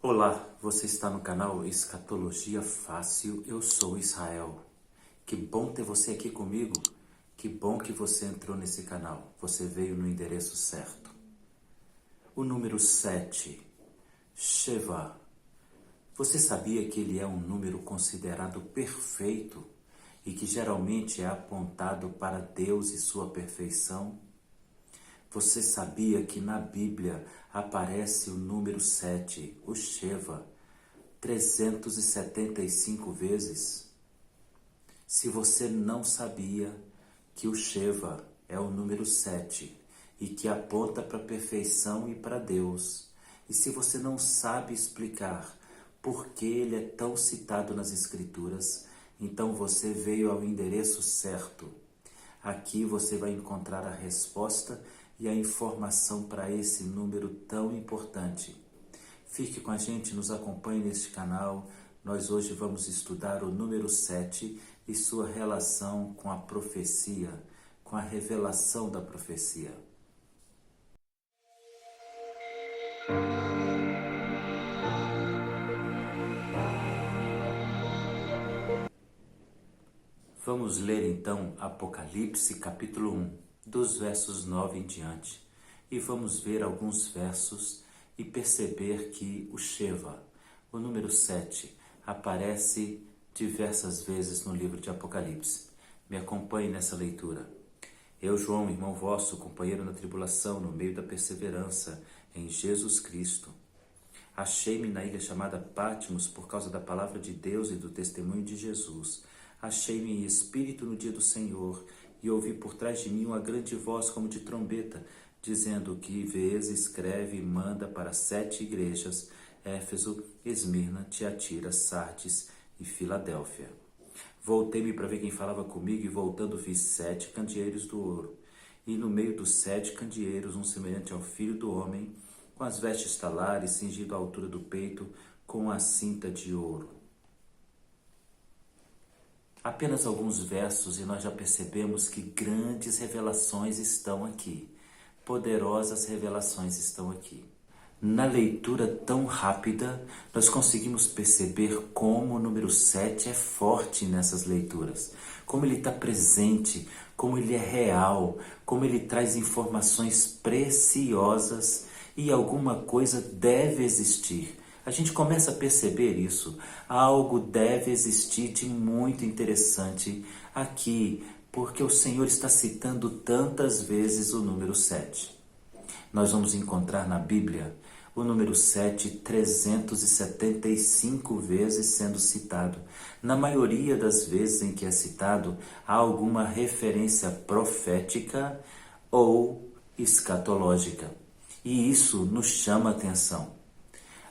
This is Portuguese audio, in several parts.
Olá, você está no canal Escatologia Fácil, eu sou Israel. Que bom ter você aqui comigo, que bom que você entrou nesse canal, você veio no endereço certo. O número 7, Sheva. Você sabia que ele é um número considerado perfeito e que geralmente é apontado para Deus e sua perfeição? Você sabia que na Bíblia aparece o número 7, o Sheva, 375 vezes? Se você não sabia que o Sheva é o número 7 e que aponta para a perfeição e para Deus, e se você não sabe explicar por que ele é tão citado nas Escrituras, então você veio ao endereço certo. Aqui você vai encontrar a resposta e a informação para esse número tão importante. Fique com a gente, nos acompanhe neste canal. Nós hoje vamos estudar o número 7 e sua relação com a profecia, com a revelação da profecia. Vamos ler então Apocalipse capítulo 1, dos versos 9 em diante, e vamos ver alguns versos e perceber que o Sheva, o número 7, aparece diversas vezes no livro de Apocalipse. Me acompanhe nessa leitura. Eu, João, irmão vosso, companheiro na tribulação, no meio da perseverança, em Jesus Cristo, achei-me na ilha chamada Patmos por causa da palavra de Deus e do testemunho de Jesus. Achei-me em espírito no dia do Senhor e ouvi por trás de mim uma grande voz como de trombeta, dizendo: que vês, escreve e manda para 7 igrejas, Éfeso, Esmirna, Tiatira, Sardes e Filadélfia. Voltei-me para ver quem falava comigo e voltando vi 7 candeeiros do ouro. E no meio dos 7 candeeiros um semelhante ao Filho do Homem, com as vestes talares, cingido à altura do peito, com a cinta de ouro. Apenas alguns versos e nós já percebemos que grandes revelações estão aqui. Poderosas revelações estão aqui. Na leitura tão rápida, nós conseguimos perceber como o número 7 é forte nessas leituras. Como ele está presente, como ele é real, como ele traz informações preciosas e alguma coisa deve existir. A gente começa a perceber isso. Algo deve existir de muito interessante aqui, porque o Senhor está citando tantas vezes o número 7. Nós vamos encontrar na Bíblia o número 7 375 vezes sendo citado. Na maioria das vezes em que é citado, há alguma referência profética ou escatológica. E isso nos chama a atenção.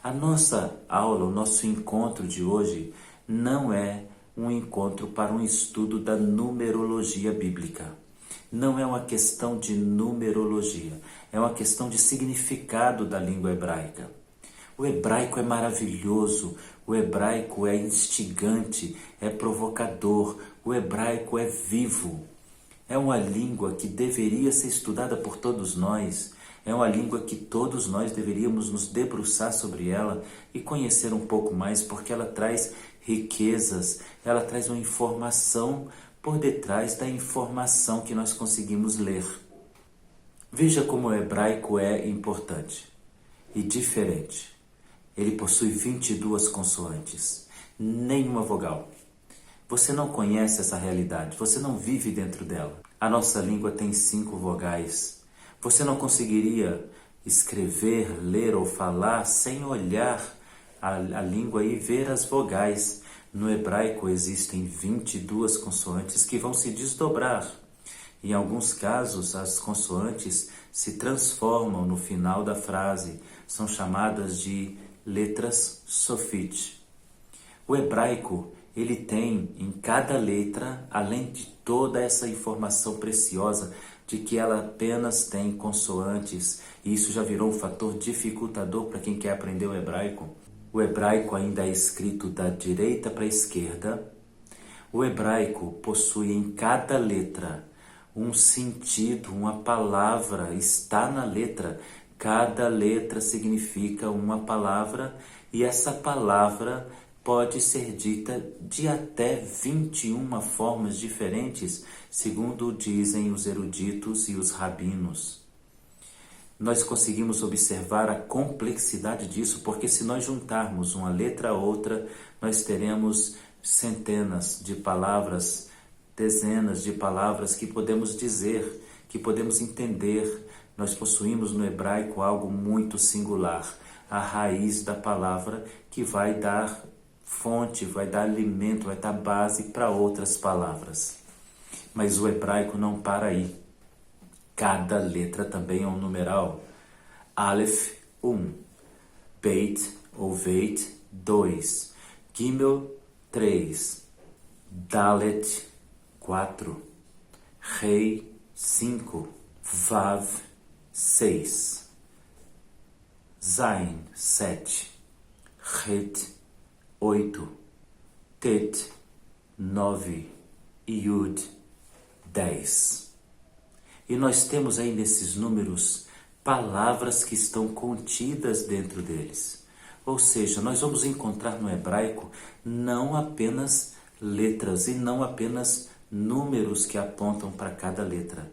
A nossa aula, o nosso encontro de hoje, não é um encontro para um estudo da numerologia bíblica. Não é uma questão de numerologia, é uma questão de significado da língua hebraica. O hebraico é maravilhoso, o hebraico é instigante, é provocador, o hebraico é vivo. É uma língua que deveria ser estudada por todos nós. É uma língua que todos nós deveríamos nos debruçar sobre ela e conhecer um pouco mais, porque ela traz riquezas, ela traz uma informação por detrás da informação que nós conseguimos ler. Veja como o hebraico é importante e diferente. Ele possui 22 consoantes, nenhuma vogal. Você não conhece essa realidade, você não vive dentro dela. A nossa língua tem 5 vogais. Você não conseguiria escrever, ler ou falar sem olhar a língua e ver as vogais. No hebraico existem 22 consoantes que vão se desdobrar. Em alguns casos, as consoantes se transformam no final da frase. São chamadas de letras sofit. O hebraico, ele tem em cada letra, além de toda essa informação preciosa de que ela apenas tem consoantes, e isso já virou um fator dificultador para quem quer aprender o hebraico. O hebraico ainda é escrito da direita para a esquerda. O hebraico possui em cada letra um sentido, uma palavra está na letra. Cada letra significa uma palavra e essa palavra pode ser dita de até 21 formas diferentes, segundo dizem os eruditos e os rabinos. Nós conseguimos observar a complexidade disso, porque se nós juntarmos uma letra a outra, nós teremos centenas de palavras, dezenas de palavras que podemos dizer, que podemos entender. Nós possuímos no hebraico algo muito singular, a raiz da palavra que vai dar fonte, vai dar alimento, vai dar base para outras palavras. Mas o hebraico não para aí. Cada letra também é um numeral. Aleph, 1. Beit ou Veit, 2. Gimel, 3. Dalet, 4. Rei, 5. Vav, 6. Zain, 7. Het, 8. Tet, 9. E Yud, 10. E nós temos aí nesses números palavras que estão contidas dentro deles. Ou seja, nós vamos encontrar no hebraico não apenas letras e não apenas números que apontam para cada letra.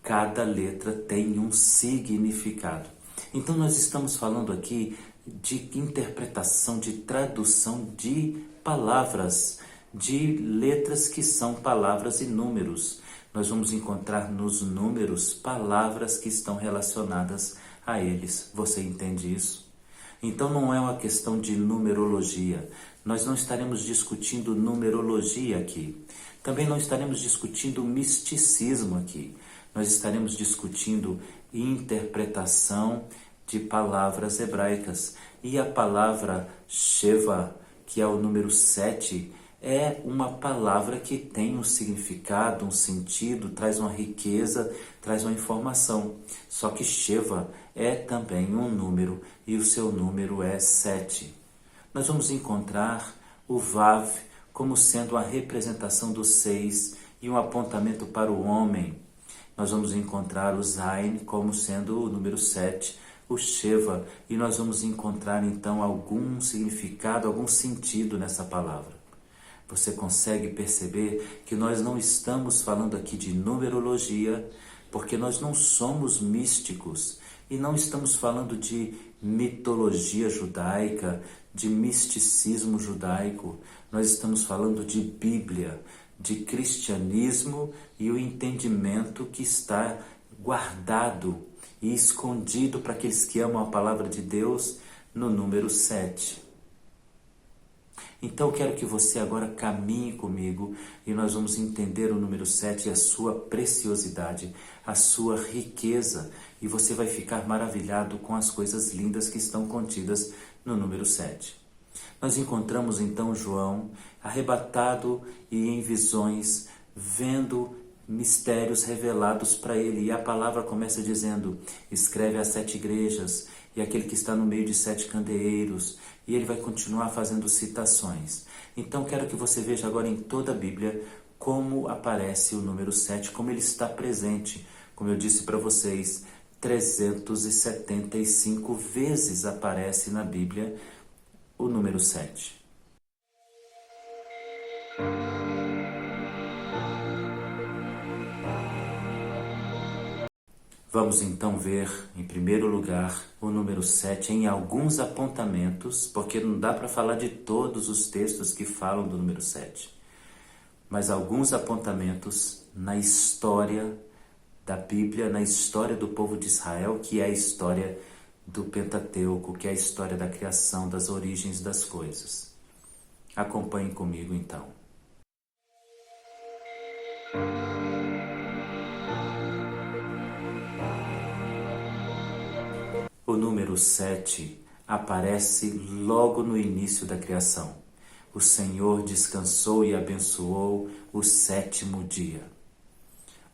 Cada letra tem um significado. Então nós estamos falando aqui de interpretação, de tradução de palavras, de letras que são palavras e números. Nós vamos encontrar nos números palavras que estão relacionadas a eles. Você entende isso? Então não é uma questão de numerologia. Nós não estaremos discutindo numerologia aqui. Também não estaremos discutindo misticismo aqui. Nós estaremos discutindo interpretação de palavras hebraicas. E a palavra Sheva, que é o número 7, é uma palavra que tem um significado, um sentido, traz uma riqueza, traz uma informação. Só que Sheva é também um número e o seu número é 7. Nós vamos encontrar o Vav como sendo a representação do 6 e um apontamento para o homem. Nós vamos encontrar o Zain como sendo o número 7, o Sheva, e nós vamos encontrar então algum significado, algum sentido nessa palavra. Você consegue perceber que nós não estamos falando aqui de numerologia, porque nós não somos místicos e não estamos falando de mitologia judaica, de misticismo judaico. Nós estamos falando de Bíblia, de cristianismo e o entendimento que está guardado e escondido para aqueles que amam a palavra de Deus no número 7. Então eu quero que você agora caminhe comigo e nós vamos entender o número 7 e a sua preciosidade, a sua riqueza, e você vai ficar maravilhado com as coisas lindas que estão contidas no número 7. Nós encontramos então João arrebatado e em visões, vendo mistérios revelados para ele, e a palavra começa dizendo: escreve às 7 igrejas, e aquele que está no meio de 7 candeeiros, e ele vai continuar fazendo citações. Então quero que você veja agora em toda a Bíblia como aparece o número 7, como ele está presente. Como eu disse para vocês, 375 vezes aparece na Bíblia o número 7. Vamos então ver, em primeiro lugar, o número 7 em alguns apontamentos, porque não dá para falar de todos os textos que falam do número 7, mas alguns apontamentos na história da Bíblia, na história do povo de Israel, que é a história do Pentateuco, que é a história da criação, das origens das coisas. Acompanhe comigo então. O número 7 aparece logo no início da criação. O Senhor descansou e abençoou o 7º dia.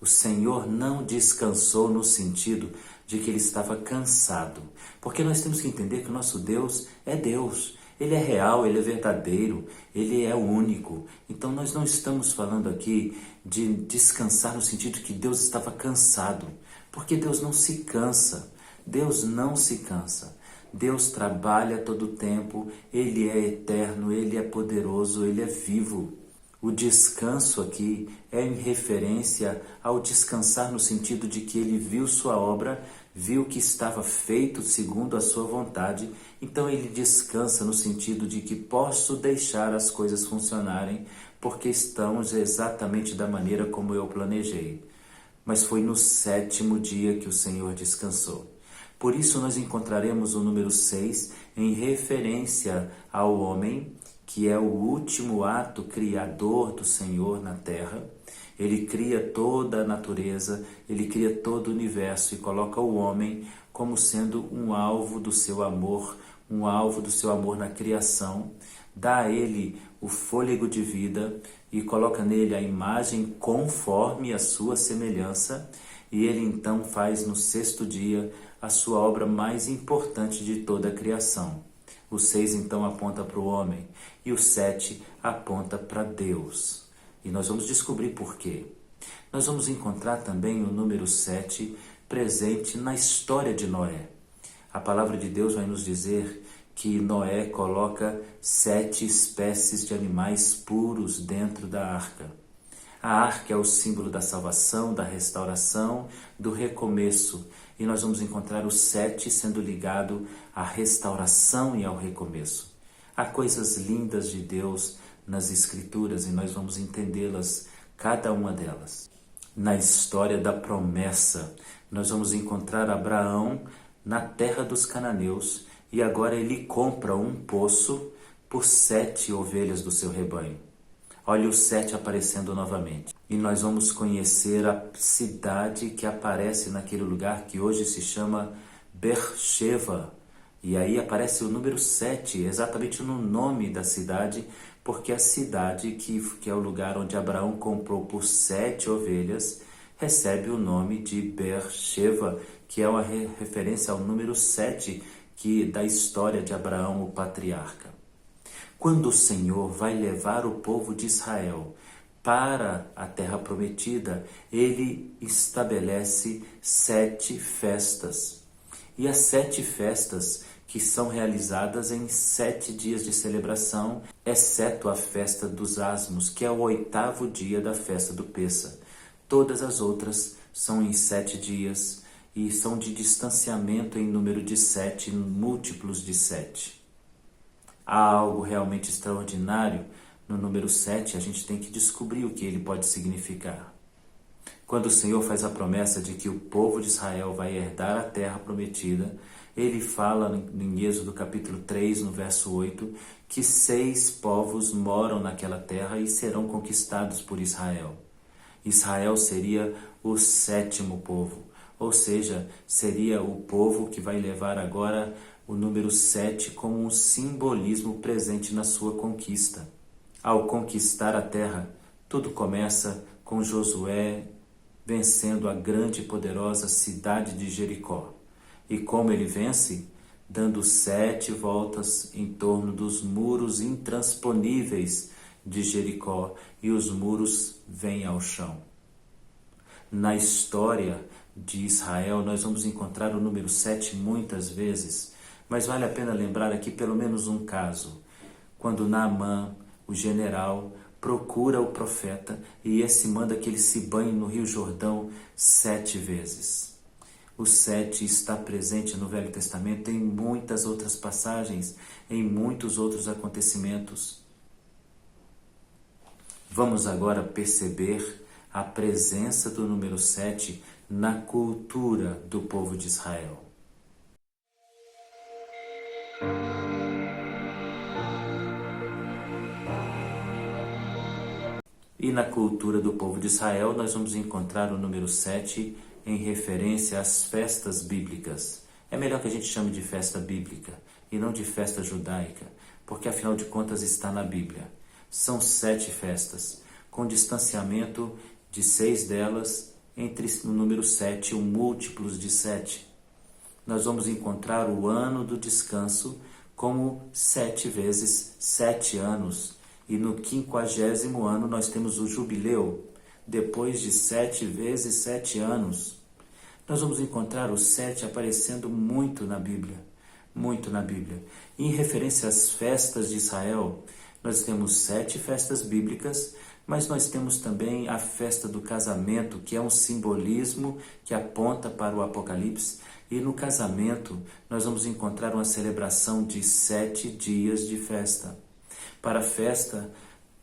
O Senhor não descansou no sentido de que ele estava cansado, porque nós temos que entender que o nosso Deus é Deus. Ele é real, ele é verdadeiro, ele é único. Então nós não estamos falando aqui de descansar no sentido que Deus estava cansado, porque Deus não se cansa. Deus não se cansa. Deus trabalha todo o tempo, Ele é eterno, Ele é poderoso, Ele é vivo. O descanso aqui é em referência ao descansar no sentido de que Ele viu sua obra, viu que estava feito segundo a sua vontade, então Ele descansa no sentido de que posso deixar as coisas funcionarem porque estão exatamente da maneira como eu planejei. Mas foi no 7º dia que o Senhor descansou. Por isso nós encontraremos o número 6 em referência ao homem, que é o último ato criador do Senhor na terra. Ele cria toda a natureza, ele cria todo o universo e coloca o homem como sendo um alvo do seu amor na criação. Dá a ele o fôlego de vida e coloca nele a imagem conforme a sua semelhança. E ele então faz no 6º dia a sua obra mais importante de toda a criação. O 6 então aponta para o homem e o 7 aponta para Deus. E nós vamos descobrir por quê. Nós vamos encontrar também o número 7 presente na história de Noé. A palavra de Deus vai nos dizer que Noé coloca 7 espécies de animais puros dentro da arca. A arca é o símbolo da salvação, da restauração, do recomeço. E nós vamos encontrar o 7 sendo ligado à restauração e ao recomeço. Há coisas lindas de Deus nas Escrituras e nós vamos entendê-las, cada uma delas. Na história da promessa, nós vamos encontrar Abraão na terra dos cananeus e agora ele compra um poço por 7 ovelhas do seu rebanho. Olha o 7 aparecendo novamente. E nós vamos conhecer a cidade que aparece naquele lugar que hoje se chama Beersheba. E aí aparece o número 7, exatamente no nome da cidade, porque a cidade, que é o lugar onde Abraão comprou por 7 ovelhas, recebe o nome de Beersheba, que é uma referência ao número 7 da história de Abraão, o patriarca. Quando o Senhor vai levar o povo de Israel para a terra prometida, ele estabelece 7 festas. E as 7 festas que são realizadas em 7 dias de celebração, exceto a festa dos asmos, que é o 8º dia da festa do Pêssah. Todas as outras são em 7 dias e são de distanciamento em número de 7, múltiplos de 7. Há algo realmente extraordinário no número 7, a gente tem que descobrir o que ele pode significar. Quando o Senhor faz a promessa de que o povo de Israel vai herdar a terra prometida, ele fala em Êxodo capítulo 3, no verso 8, que 6 povos moram naquela terra e serão conquistados por Israel. Israel seria o 7º povo, ou seja, seria o povo que vai levar agora o número 7 como um simbolismo presente na sua conquista. Ao conquistar a terra, tudo começa com Josué vencendo a grande e poderosa cidade de Jericó. E como ele vence? Dando 7 voltas em torno dos muros intransponíveis de Jericó, e os muros vêm ao chão. Na história de Israel, nós vamos encontrar o número 7 muitas vezes, mas vale a pena lembrar aqui pelo menos um caso, quando Naamã, o general, procura o profeta e esse manda que ele se banhe no Rio Jordão 7 vezes. O 7 está presente no Velho Testamento em muitas outras passagens, em muitos outros acontecimentos. Vamos agora perceber a presença do número 7 na cultura do povo de Israel. E na cultura do povo de Israel, nós vamos encontrar o número 7 em referência às festas bíblicas. É melhor que a gente chame de festa bíblica e não de festa judaica, porque afinal de contas está na Bíblia. São 7 festas, com distanciamento de 6 delas entre o número 7 e o múltiplos de 7. Nós vamos encontrar o ano do descanso como 7 vezes 7 anos. E no 50º ano nós temos o jubileu, depois de 7 vezes 7 anos. Nós vamos encontrar o 7 aparecendo muito na Bíblia, muito na Bíblia. Em referência às festas de Israel, nós temos 7 festas bíblicas, mas nós temos também a festa do casamento, que é um simbolismo que aponta para o Apocalipse. E no casamento, nós vamos encontrar uma celebração de 7 dias de festa. Para a festa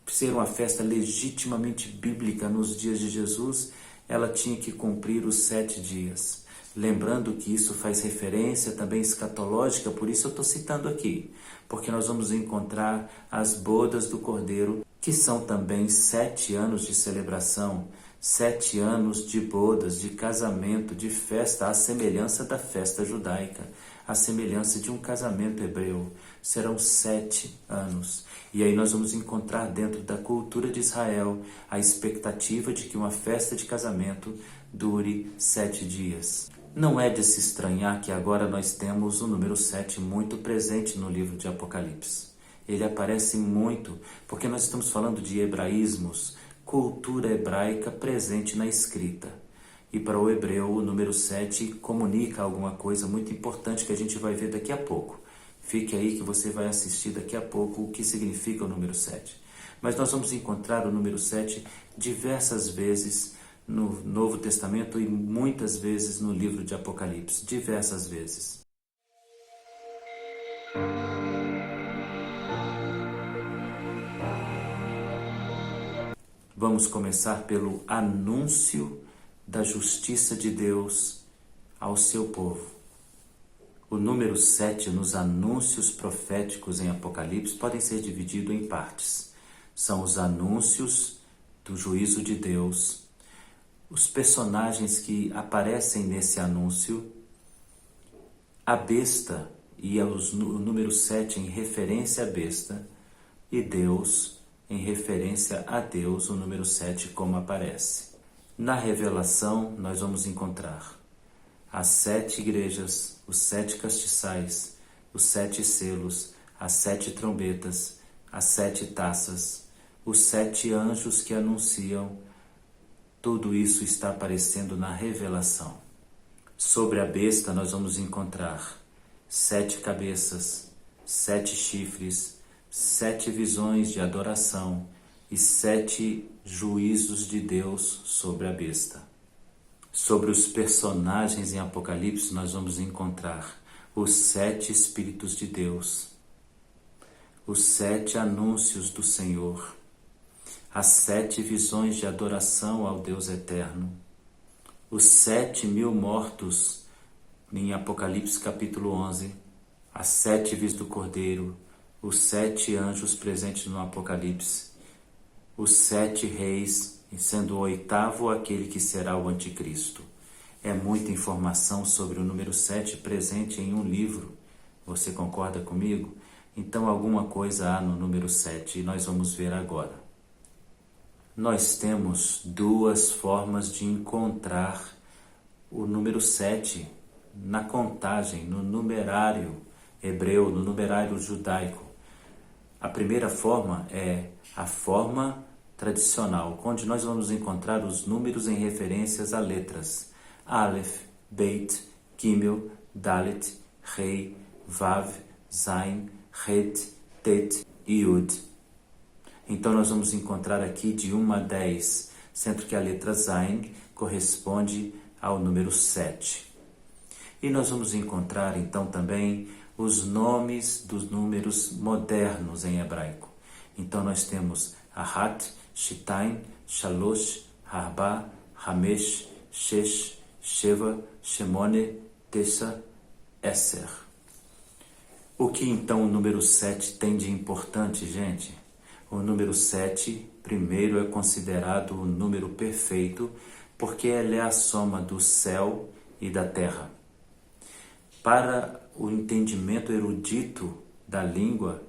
ser uma festa legitimamente bíblica nos dias de Jesus, ela tinha que cumprir os 7 dias. Lembrando que isso faz referência também escatológica, por isso eu estou citando aqui, porque nós vamos encontrar as bodas do Cordeiro, que são também 7 anos de celebração, 7 anos de bodas, de casamento, de festa, à semelhança da festa judaica, à semelhança de um casamento hebreu. Serão 7 anos. E aí nós vamos encontrar dentro da cultura de Israel a expectativa de que uma festa de casamento dure 7 dias. Não é de se estranhar que agora nós temos o número 7 muito presente no livro de Apocalipse. Ele aparece muito, porque nós estamos falando de hebraísmos, cultura hebraica presente na escrita. E para o hebreu, o número 7 comunica alguma coisa muito importante que a gente vai ver daqui a pouco. Fique aí que você vai assistir daqui a pouco o que significa o número 7. Mas nós vamos encontrar o número 7 diversas vezes no Novo Testamento e muitas vezes no livro de Apocalipse. Diversas vezes. Vamos começar pelo anúncio da justiça de Deus ao seu povo. O número 7 nos anúncios proféticos em Apocalipse podem ser divididos em partes. São os anúncios do juízo de Deus, os personagens que aparecem nesse anúncio, a besta e o número 7 em referência à besta, e Deus em referência a Deus, o número 7 como aparece. Na revelação nós vamos encontrar as 7 igrejas, os 7 castiçais, os 7 selos, as 7 trombetas, as 7 taças, os 7 anjos que anunciam. Tudo isso está aparecendo na revelação. Sobre a besta nós vamos encontrar 7 cabeças, 7 chifres, 7 visões de adoração e 7 juízos de Deus sobre a besta. Sobre os personagens em Apocalipse nós vamos encontrar os 7 Espíritos de Deus, os 7 anúncios do Senhor, as 7 visões de adoração ao Deus eterno, os 7.000 mortos em Apocalipse capítulo 11, as 7 visões do Cordeiro, os 7 anjos presentes no Apocalipse, os 7 reis, sendo o 8º aquele que será o anticristo. É muita informação sobre o número 7 presente em um livro. Você concorda comigo? Então alguma coisa há no número 7 e nós vamos ver agora. Nós temos 2 formas de encontrar o número 7 na contagem, no numerário hebreu, no numerário judaico. A primeira forma é a forma tradicional, onde nós vamos encontrar os números em referências a letras. Aleph, Beit, Gimel, Dalet, Rei, Vav, Zain, Het, Tet e Yud. Então nós vamos encontrar aqui de 1 a 10, sendo que a letra Zain corresponde ao número 7. E nós vamos encontrar então também os nomes dos números modernos em hebraico. Então nós temos Ahat, Shitain, Shalosh, Arba, Hamesh, Shesh, Sheva, Shemone, Tessa, Esser. O que então o número 7 tem de importante, gente? O número 7, primeiro, é considerado o número perfeito, porque ele é a soma do céu e da terra. Para o entendimento erudito da língua,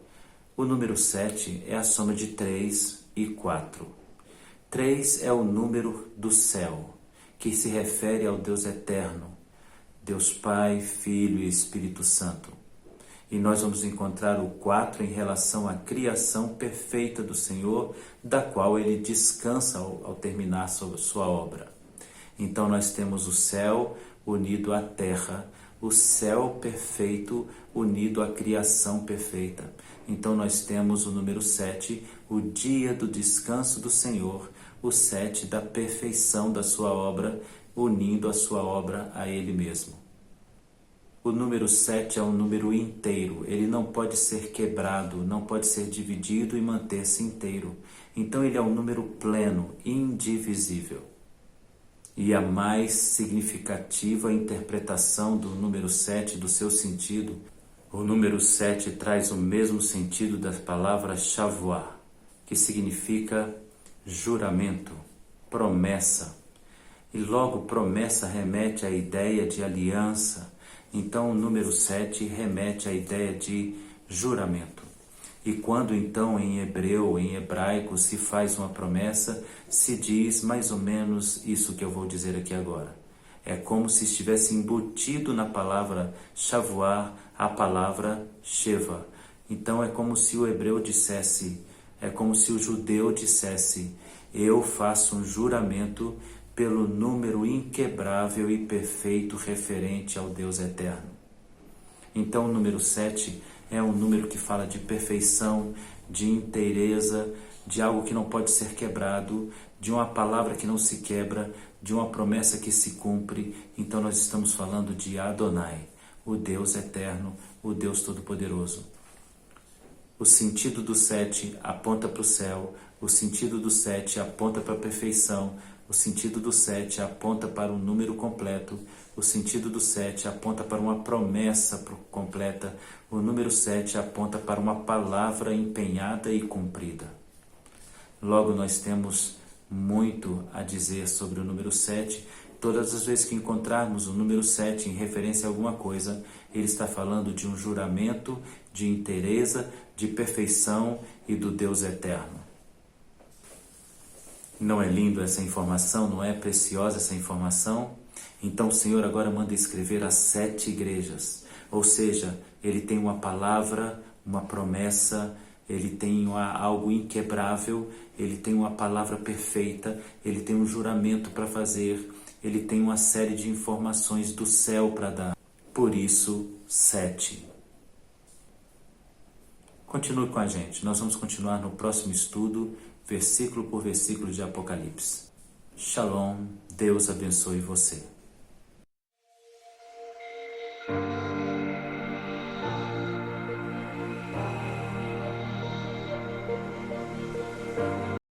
o número 7 é a soma de 3 e 4. 3 é o número do céu, que se refere ao Deus eterno, Deus Pai, Filho e Espírito Santo. E nós vamos encontrar o 4 em relação à criação perfeita do Senhor, da qual ele descansa ao terminar sua obra. Então nós temos o céu, unido à terra, o céu perfeito unido à criação perfeita. Então nós temos o número 7, o dia do descanso do Senhor, o 7 da perfeição da sua obra, unindo a sua obra a Ele mesmo. O número 7 é um número inteiro, ele não pode ser quebrado, não pode ser dividido e manter-se inteiro. Então ele é um número pleno, indivisível. E a mais significativa interpretação do número 7, do seu sentido, o número 7 traz o mesmo sentido da palavra Shavuot, que significa juramento, promessa. E logo promessa remete à ideia de aliança. Então o número 7 remete à ideia de juramento. E quando então em hebreu, em hebraico, se faz uma promessa, se diz mais ou menos isso que eu vou dizer aqui agora. É como se estivesse embutido na palavra Shavuot a palavra Sheva. Então é como se o hebreu dissesse, é como se o judeu dissesse: eu faço um juramento pelo número inquebrável e perfeito referente ao Deus eterno. Então o número 7 é um número que fala de perfeição, de inteireza, de algo que não pode ser quebrado, de uma palavra que não se quebra, de uma promessa que se cumpre. Então nós estamos falando de Adonai, o Deus eterno, o Deus todo-poderoso. O sentido do 7 aponta para o céu, o sentido do 7 aponta para a perfeição, o sentido do 7 aponta para um número completo, o sentido do 7 aponta para uma promessa completa, o número 7 aponta para uma palavra empenhada e cumprida. Logo, nós temos muito a dizer sobre o número 7. Todas as vezes que encontrarmos o número 7 em referência a alguma coisa, ele está falando de um juramento, de inteireza, de perfeição e do Deus eterno. Não é lindo essa informação? Não é preciosa essa informação? Então o Senhor agora manda escrever as 7 igrejas. Ou seja, ele tem uma palavra, uma promessa, ele tem algo inquebrável, ele tem uma palavra perfeita, ele tem um juramento para fazer, ele tem uma série de informações do céu para dar. Por isso, 7. Continue com a gente, nós vamos continuar no próximo estudo, versículo por versículo de Apocalipse. Shalom, Deus abençoe você.